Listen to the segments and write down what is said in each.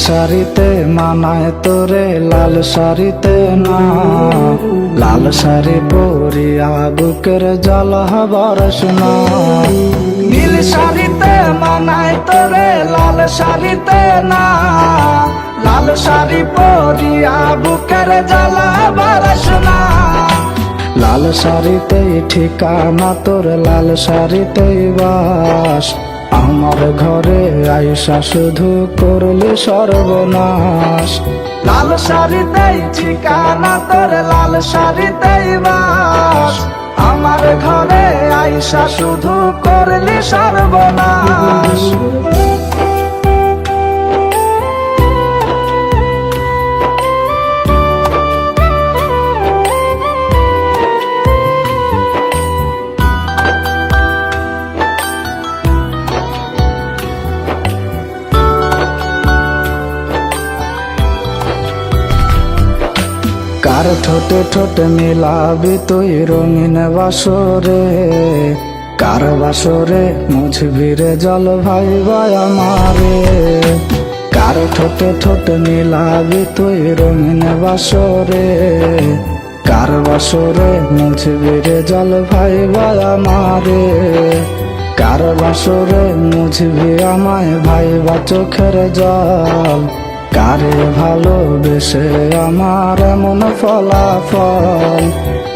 শাড়িতে মানায় তোরে লাল শাড়িতে না, লাল শাড়ি পরিয়া বুকের জল বরসনা। নীল শাড়িতে মানায় তোরে লাল শাড়িতে না, লাল শাড়ি পরিয়া বুকের জল বরসনা। লাল শাড়িতেই ঠিকানা তোর, লাল শাড়িতেই বাস, আমার ঘরে আইসা শুধু করলি সর্বনাশ। লাল শাড়িতেই ঠিকানা তোর, লাল শাড়িতেই বাস, আমার ঘরে আইসা শুধু করলি সর্বনাশ। কার ঠোঁটে ঠোঁটে মিলাবি তুই রঙিন বাসরে, কার বাসরে মুছবি রে জল ভাই আমারে। কার ঠোঁটে ঠোঁটে মিলাবি তুই রঙিন বাসরে, কার বাসরে মুছবি রে জল ভাই আমারে। কার বাসরে মুছবি আমায় ভাইবা চোখের জল, কারে ভালোবেসে আমার এমন ফলাফল।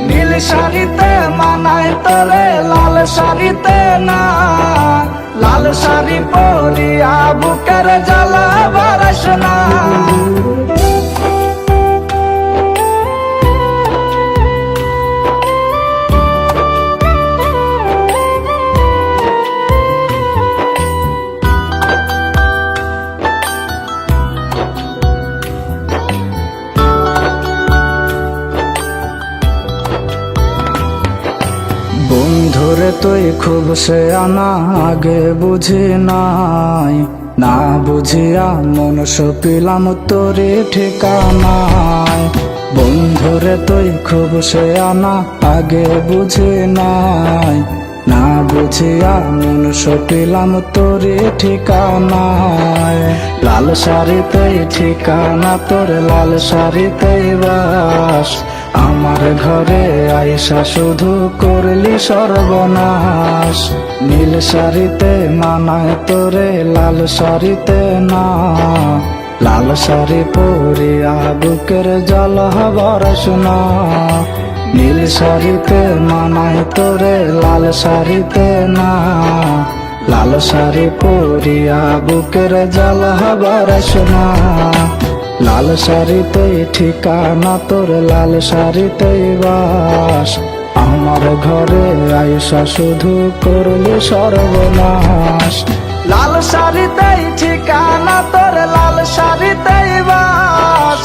নীল শাড়িতে মানায় তোরে লাল শাড়িতে না, লাল শাড়ি পরিয়া বুকের জ্বালা বরসনা। বন্ধুরে তুই খুব সে আনা আগে বুঝি নাই, না বুঝিয়া মন সপিলাম তোরে ঠিকানায়। বন্ধুরে তুই খুব সে আনা আগে বুঝি নাই, না বুঝিয়া মন সপিলাম তোরে ঠিকানায়। লাল শাড়িতেই ঠিকানা তোর, লাল শাড়িতেই বাস, আমার ঘরে আইসা শুধু করলি সর্বনাশ। নীল শাড়িতে মানায় তোরে লাল শাড়িতে না, লাল শাড়ি পরিয়া বুকের জল বরসনা। নীল শাড়িতে মানায় তোরে লাল শাড়িতে না, লাল শাড়ি পরিয়া বুকের জল বরসনা। লাল শাড়িতেই ঠিকানা তোর, লাল শাড়িতেই বাস, আমার ঘরে আইসা শুধু করলি সর্বনাশ। লাল শাড়িতেই ঠিকানা তোর, লাল শাড়িতেই বাস,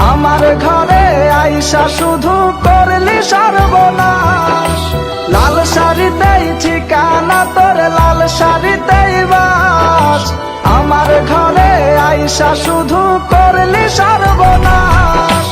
আমার ঘরে আইসা শুধু করলি সর্বনাশ। লাল শাড়িতেই ঠিকানা তোর, লাল শাড়িতেই বাস, আমার ঘরে আইসা শুধু করলি সর্বনাশ।